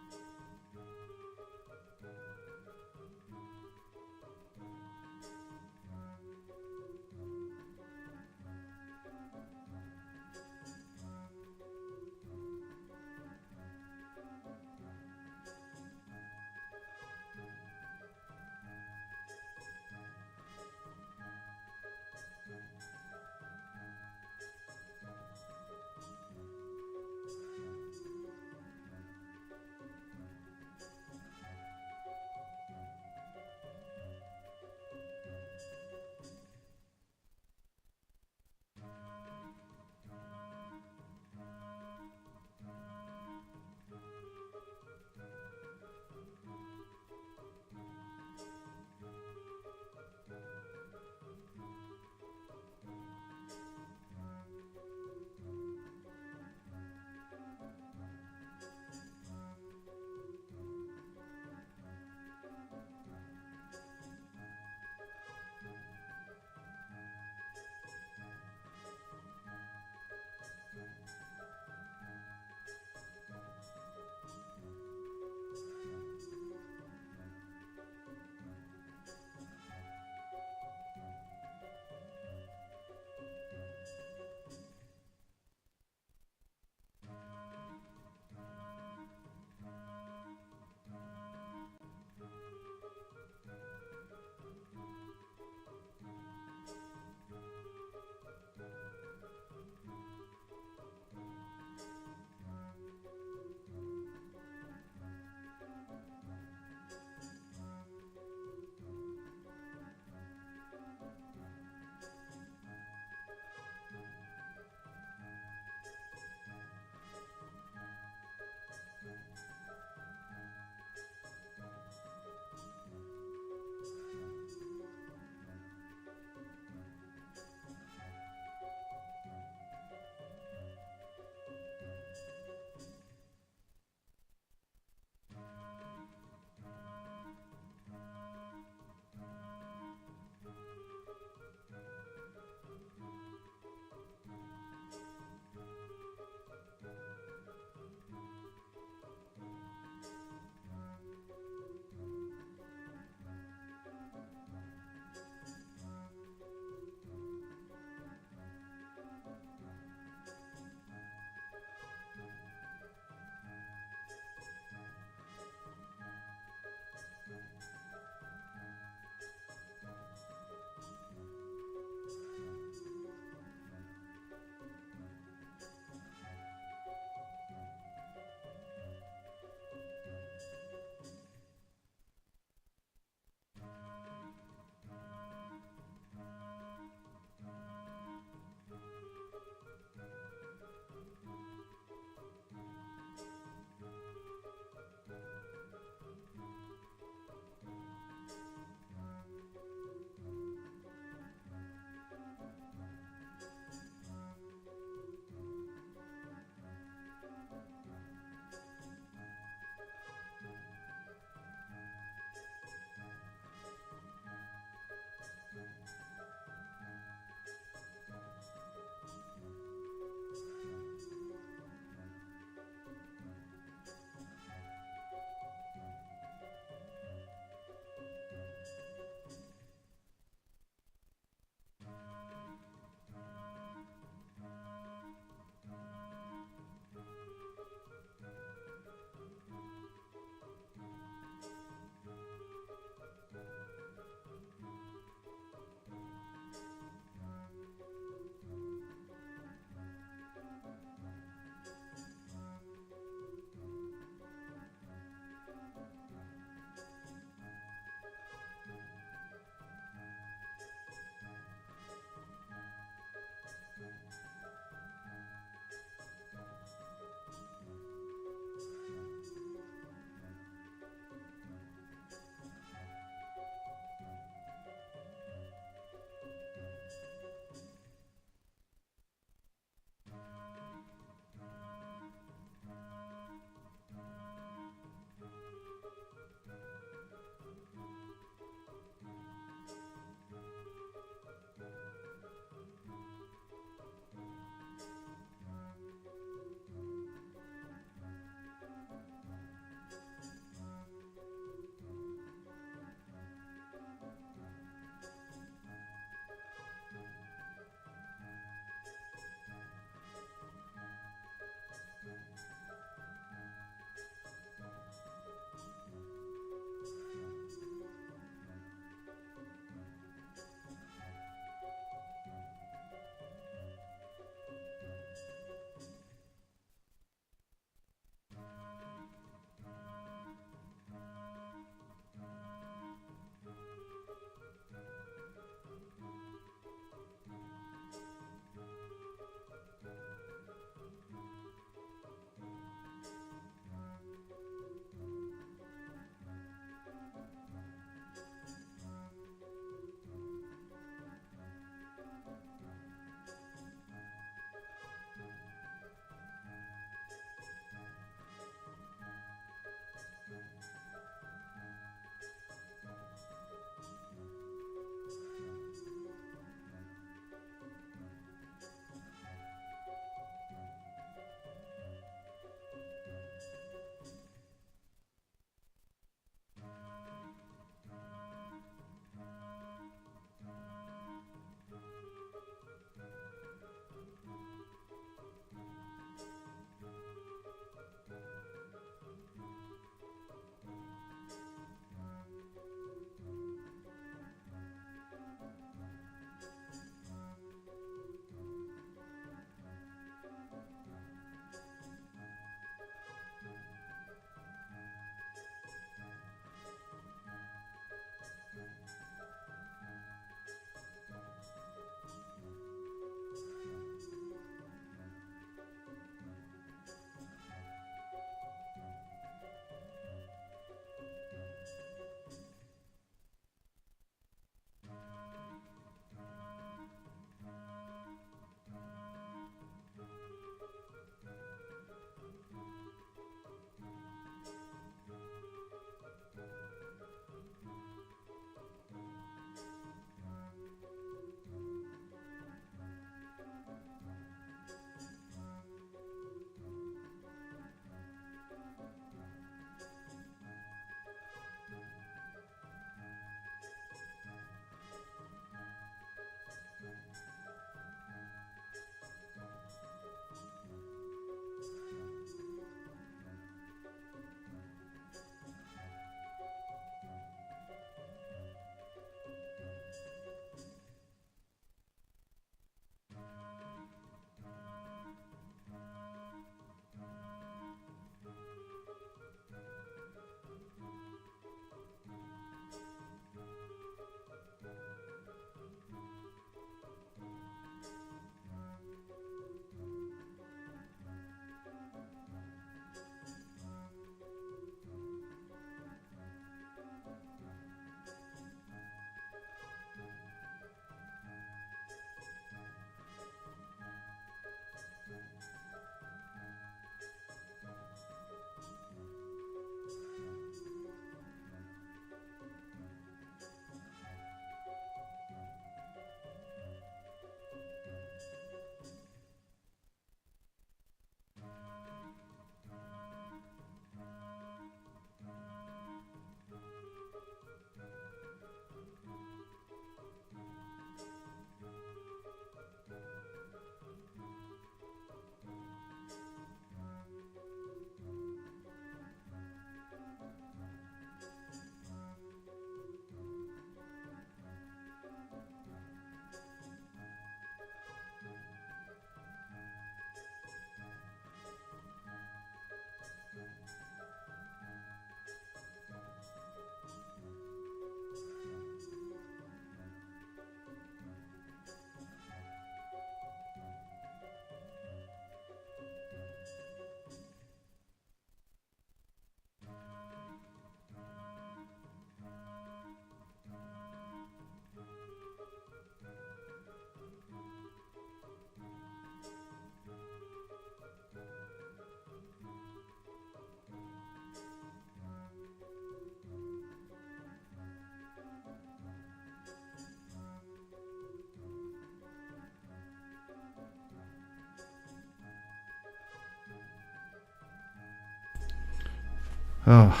Oh,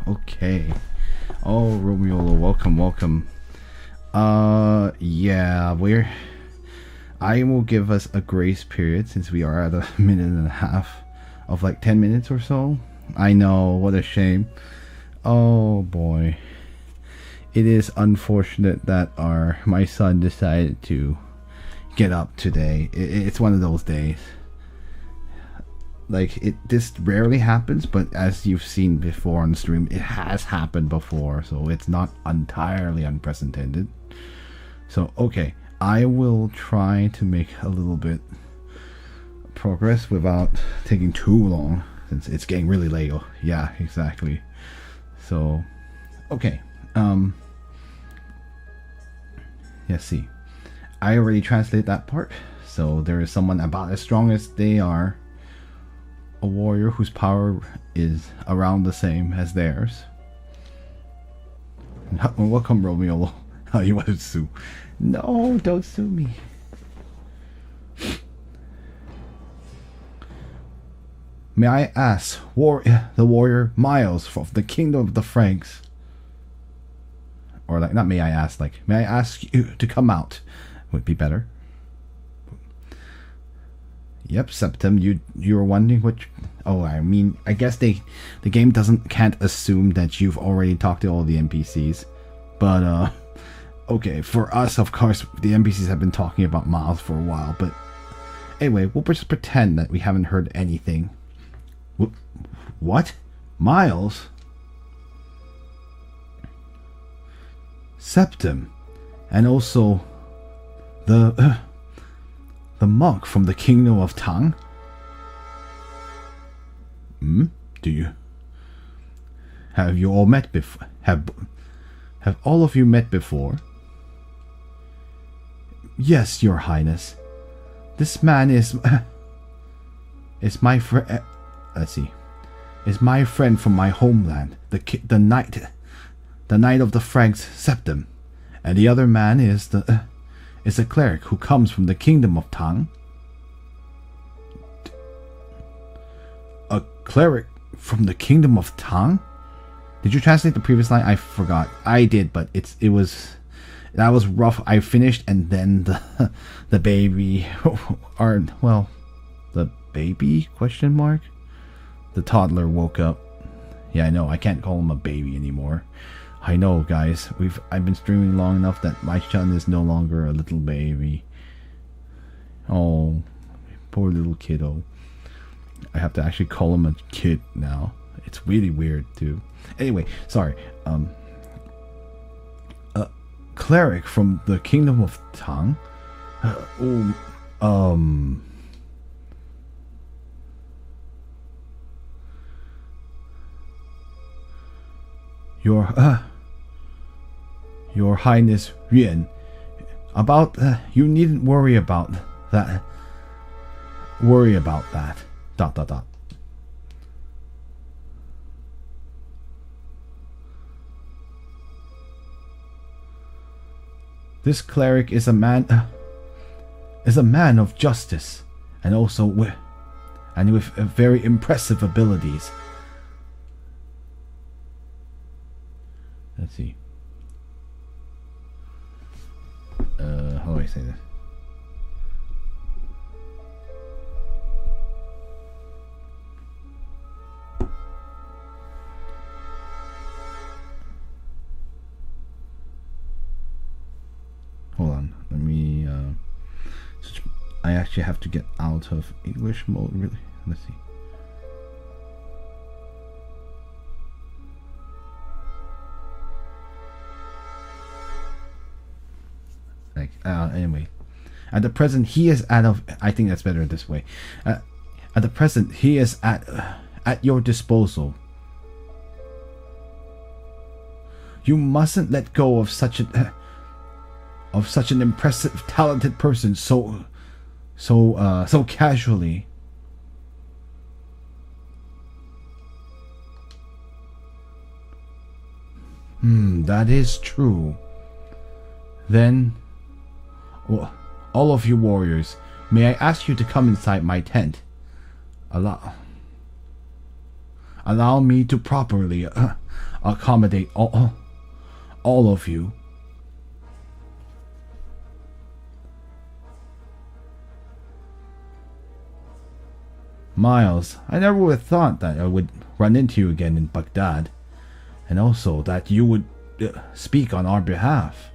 okay. Oh, Romeola, welcome, welcome. Yeah, I will give us a grace period since we are at a minute and a half of like 10 minutes or so. I know, what a shame. Oh boy. It is unfortunate that my son decided to get up today. It's one of those days. Like, this rarely happens, but as you've seen before on stream, it has happened before, so it's not entirely unprecedented. So, okay, I will try to make a little bit progress without taking too long, since it's getting really late. Oh, yeah, exactly. So, okay, let's see. I already translated that part. So there is someone about as strong as they are, a warrior whose power is around the same as theirs. Welcome, Romeo. Oh, you want to sue? No, don't sue me. May I ask, the warrior Miles from the kingdom of the Franks, or like, not may I ask, like, may I ask you to come out? Would be better. Yep, Septum. You were wondering which. Oh, I mean, I guess the game can't assume that you've already talked to all the NPCs, but okay, for us, of course, the NPCs have been talking about Miles for a while, but anyway, we'll just pretend that we haven't heard anything. What? Miles? Septum, and also the monk from the kingdom of Tang. Have you all met before? Have all of you met before? Yes, Your Highness. This man is my friend. Let's see. Is my friend from my homeland, the knight of the Franks, Septum, and the other man is a cleric who comes from the kingdom of Tang. A cleric from the kingdom of Tang? Did you translate the previous line? I forgot. I did, but that was rough. I finished, and then the baby, or well, the baby ? The toddler woke up. Yeah, I know. I can't call him a baby anymore. I know, guys. I've been streaming long enough that my son is no longer a little baby. Oh, poor little kiddo. I have to actually call him a kid now. It's really weird too. Anyway, sorry. A cleric from the kingdom of Tang. Your Highness Yuan, about you needn't worry about that. Dot dot dot. This cleric is a man of justice, and also with very impressive abilities. Let's see. How do I say this? Hold on. Let me. I actually have to get out of English mode. Really? Let's see. Anyway, at the present he is I think that's better this way. At the present he is at your disposal. You mustn't let go of such an impressive, talented person so casually. That is true. Then, well, all of you warriors, may I ask you to come inside my tent? allow me to properly accommodate all of you. Miles, I never would have thought that I would run into you again in Baghdad, and also that you would speak on our behalf.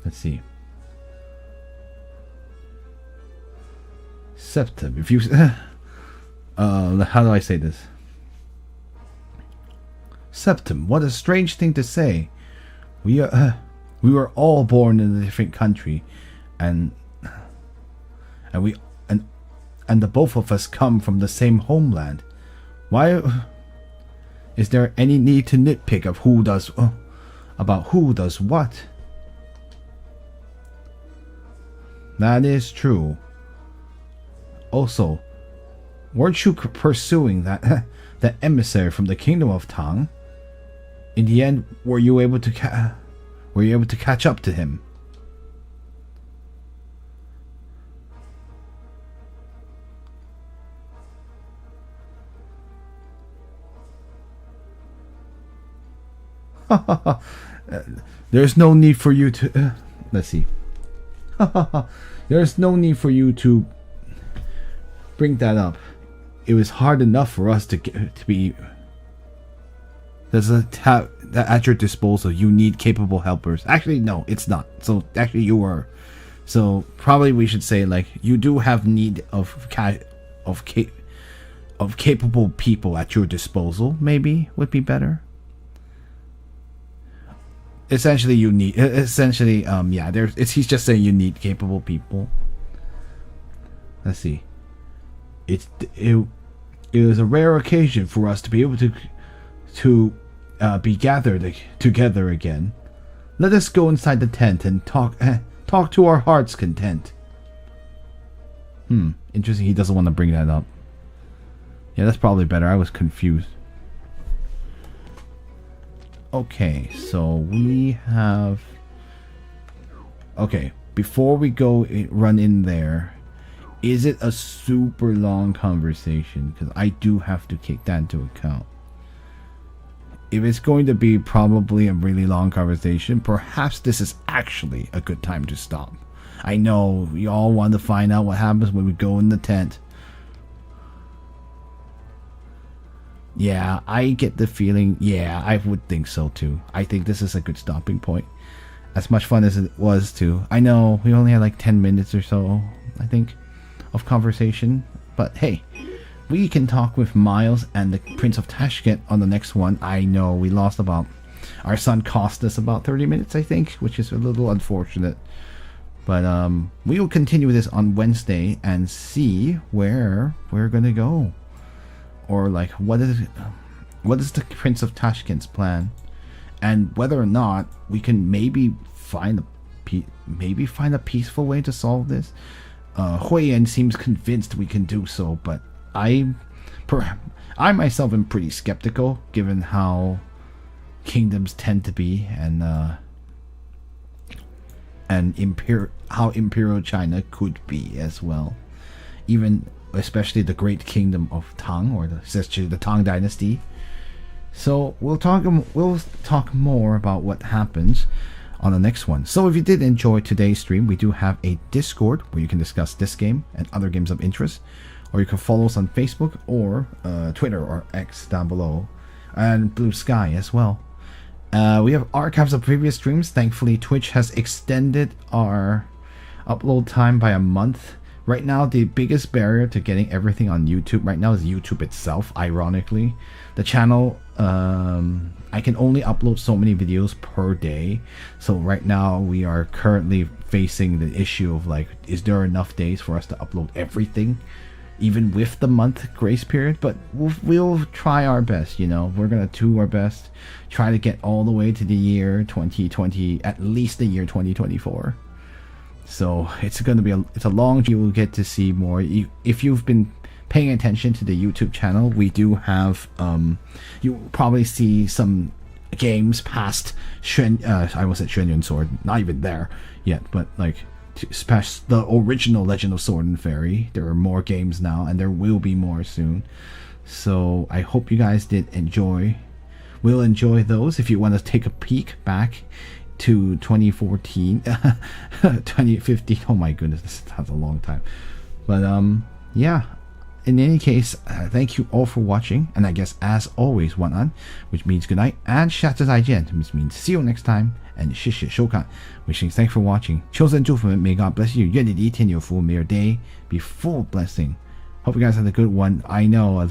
Let's see. Septum, if you how do I say this? Septum, what a strange thing to say. We were all born in a different country, and the both of us come from the same homeland. Why is there any need to nitpick of who does about who does what? That is true. Also, weren't you pursuing that emissary from the kingdom of Tang? In the end, were you able to catch up to him? There's no need for you to. Let's see. There's no need for you to bring that up. It was hard enough for us to be. That at your disposal. You need capable helpers. Actually, no, it's not. So actually, you were. So probably we should say like you do have need of capable people at your disposal. Maybe would be better. Essentially, you need. Essentially, yeah. He's just saying you need capable people. Let's see. It was a rare occasion for us to be able to be gathered together again. Let us go inside the tent and talk to our heart's content. Interesting. He doesn't want to bring that up. Yeah, that's probably better. I was confused. Okay, so we have. Okay, before we go run in there, is it a super long conversation? Because I do have to take that into account. If it's going to be probably a really long conversation, perhaps this is actually a good time to stop. I know we all want to find out what happens when we go in the tent. Yeah, I get the feeling. Yeah, I would think so too. I think this is a good stopping point. As much fun as it was too. I know we only had like 10 minutes or so, I think, of conversation. But hey, we can talk with Miles and the Prince of Tashkent on the next one. I know we lost about. Our son cost us about 30 minutes, I think, which is a little unfortunate. But we will continue this on Wednesday and see where we're gonna go. Or like what is the Prince of Tashkent's plan, and whether or not we can maybe find a peaceful way to solve this. Huiyan seems convinced we can do so, but I myself am pretty skeptical given how kingdoms tend to be, and how Imperial China could be as well, especially the great kingdom of Tang, or the Tang dynasty. So we'll talk more about what happens on the next one. So if you did enjoy today's stream, we do have a Discord where you can discuss this game and other games of interest, or you can follow us on Facebook or Twitter or X down below, and Blue Sky as well. We have archives of previous streams. Thankfully, Twitch has extended our upload time by a month. Right now, the biggest barrier to getting everything on YouTube right now is YouTube itself, ironically. The channel, I can only upload so many videos per day. So right now, we are currently facing the issue of like, is there enough days for us to upload everything? Even with the month grace period? But we'll try our best, you know. We're going to do our best. Try to get all the way to the year 2020, at least the year 2024. So it's going to be it's a long. You will get to see more. If you've been paying attention to the YouTube channel, we do have you probably see some games past I almost said Xuan Yuan Sword, not even there yet, but like past the original Legend of Sword and Fairy. There are more games now, and there will be more soon. So I hope you guys will enjoy those. If you want to take a peek back to 2014, 2015. Oh my goodness, that's a long time. But yeah. In any case, thank you all for watching, and I guess as always, 晚安, which means good night, and 下次再见, which means see you next time, and 谢谢收看, which means thanks for watching. 求神祝福们, may God bless you. 愿你的一天有福, may your day be full of blessing. Hope you guys had a good one. I know,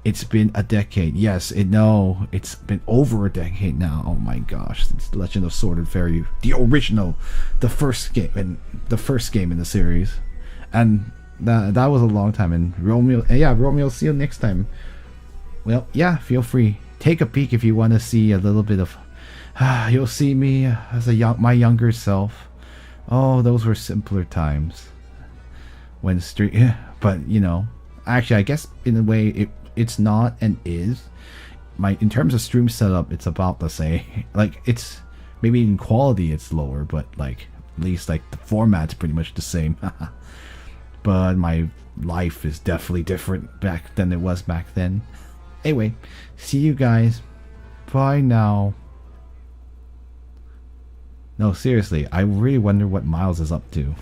it's been a decade. Yes, it's been over a decade now. Oh my gosh, it's Legend of Sword and Fairy, the original, the first game in the series, and that was a long time. And Romeo, see you next time. Well, yeah, feel free, take a peek if you want to see a little bit of you'll see me as my younger self. Oh, those were simpler times when but actually I guess in a way it's not and is. In terms of stream setup, it's about the same. Like, it's maybe in quality it's lower, but like at least like the format's pretty much the same. But my life is definitely different back than it was back then. Anyway, see you guys. Bye now. No, seriously, I really wonder what Miles is up to.